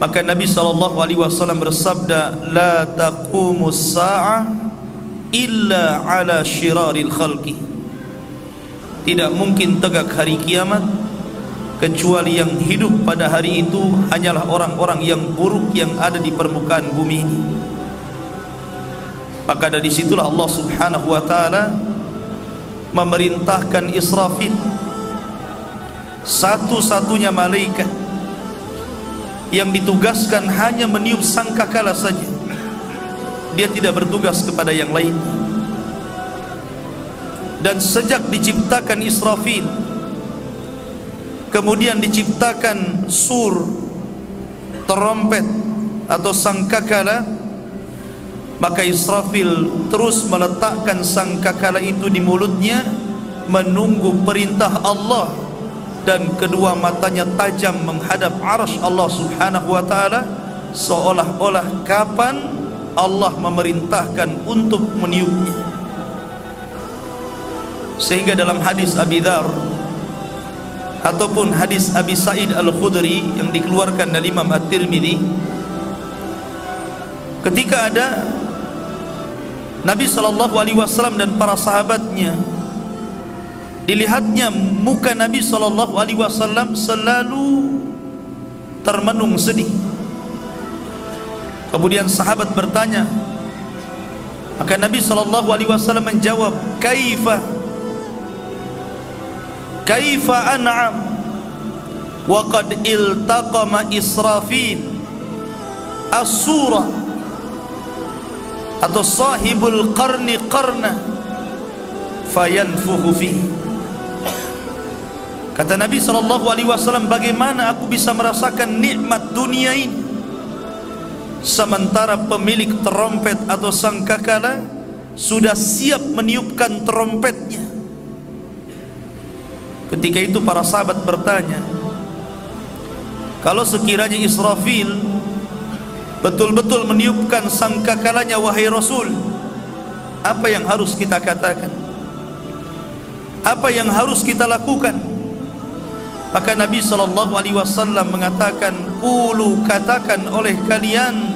Maka Nabi SAW bersabda, la taqumus sa'ah illa ala syiraril khalqi. Tidak mungkin tegak hari kiamat kecuali yang hidup pada hari itu hanyalah orang-orang yang buruk yang ada di permukaan bumi ini. Maka dari situlah Allah Subhanahu wa ta'ala memerintahkan Israfil, satu-satunya malaikat yang ditugaskan hanya meniup sangkakala saja. Dia tidak bertugas kepada yang lain. Dan sejak diciptakan Israfil, kemudian diciptakan sur, trompet atau sangkakala, maka Israfil terus meletakkan sangkakala itu di mulutnya, menunggu perintah Allah, dan kedua matanya tajam menghadap arsy Allah Subhanahu wa ta'ala, seolah-olah kapan Allah memerintahkan untuk meniupnya. Sehingga dalam hadis Abi Dzar ataupun hadis Abi Sa'id Al-Khudri yang dikeluarkan dari Imam At-Tirmidzi, ketika ada Nabi SAW dan para sahabatnya, dilihatnya muka Nabi SAW selalu termenung sedih. Kemudian sahabat bertanya, maka Nabi SAW menjawab, kaifa an'am wa qad iltaqama Israfil as-surah atau sahibul qarni qarna fayanfuhu fihi. Kata Nabi SAW, bagaimana aku bisa merasakan nikmat dunia ini sementara pemilik terompet atau sangkakala sudah siap meniupkan terompetnya. Ketika itu para sahabat bertanya, kalau sekiranya Israfil betul-betul meniupkan sangkakalanya, wahai Rasul, apa yang harus kita katakan? Apa yang harus kita lakukan? Maka Nabi SAW mengatakan, qulu, katakan oleh kalian,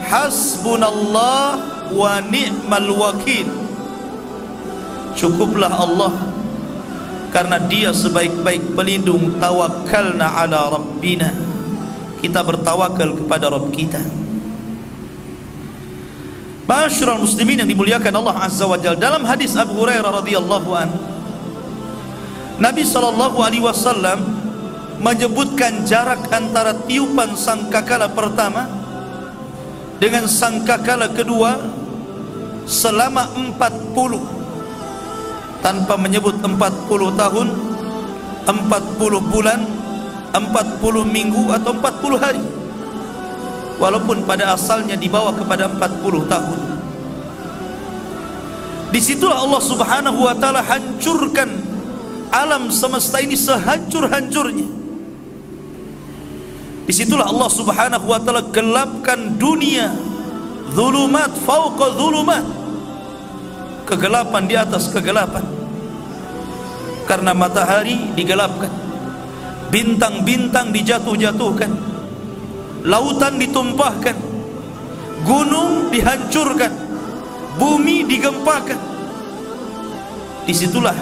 hasbunallah wa ni'mal wakil. Cukuplah Allah, karena Dia sebaik-baik pelindung. Tawakkalna ala rabbina, kita bertawakal kepada Rabb kita. Ma'asyiral muslimin yang dimuliakan Allah Azza wa Jalla, dalam hadis Abu Hurairah radhiyallahu anhu, Nabi SAW menyebutkan jarak antara tiupan sangkakala pertama dengan sangkakala kedua selama 40, tanpa menyebut 40 tahun, 40 bulan, 40 minggu atau 40 hari, walaupun pada asalnya dibawa kepada 40 tahun. Disitulah Allah Subhanahu wa ta'ala hancurkan alam semesta ini sehancur-hancurnya. Disitulah Allah Subhanahu wa ta'ala gelapkan dunia, zulumat fauqa zulumat, kegelapan di atas kegelapan. Karena matahari digelapkan, bintang-bintang dijatuh-jatuhkan, lautan ditumpahkan, gunung dihancurkan, bumi digempakan. Disitulah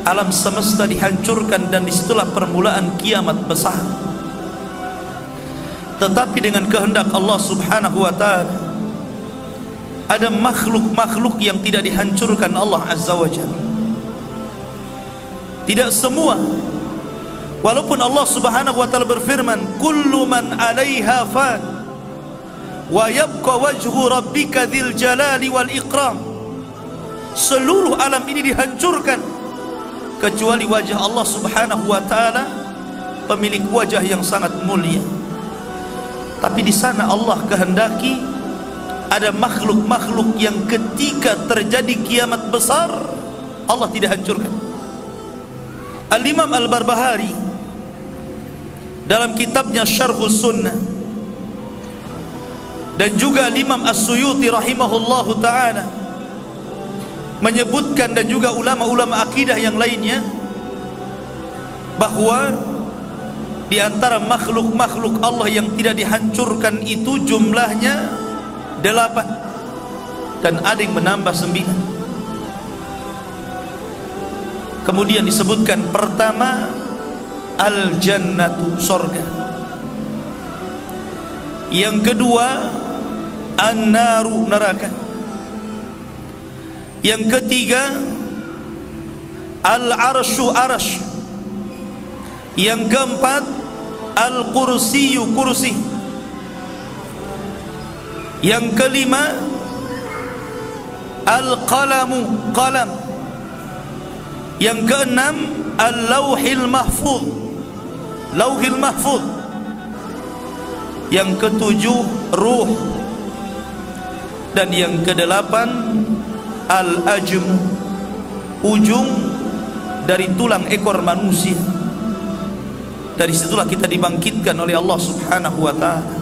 alam semesta dihancurkan, dan disitulah permulaan kiamat besar. Tetapi dengan kehendak Allah Subhanahu wa ta'ala, ada makhluk-makhluk yang tidak dihancurkan Allah Azza wa Jalla. Tidak semua. Walaupun Allah Subhanahu wa ta'ala berfirman, kullu man 'alaiha fan wa yabqa wajhu rabbika dzil jalali wal ikram, seluruh alam ini dihancurkan kecuali wajah Allah Subhanahu wa ta'ala, pemilik wajah yang sangat mulia. Tapi di sana Allah kehendaki ada makhluk-makhluk yang ketika terjadi kiamat besar Allah tidak hancurkan. Al-Imam Al-Barbahari dalam kitabnya Syarhus Sunnah, dan juga Imam As-Suyuti rahimahullahu ta'ala menyebutkan, dan juga ulama-ulama akidah yang lainnya, bahwa Di antara makhluk-makhluk Allah yang tidak dihancurkan itu jumlahnya 8, dan ada yang menambah 9. Kemudian disebutkan pertama al-jannatu, sorga. Yang kedua an-naru, neraka. Yang ketiga al-arsyu, arsy. Yang keempat al-kursiyu, kursi. Yang kelima al-qalamu, qalam. Yang keenam al-lauhil mahfuz, lauhil mahfuz. Yang ketujuh ruh. Dan yang kedelapan al-ajm, ujung dari tulang ekor manusia. Dari situlah kita dibangkitkan oleh Allah Subhanahu wa ta'ala.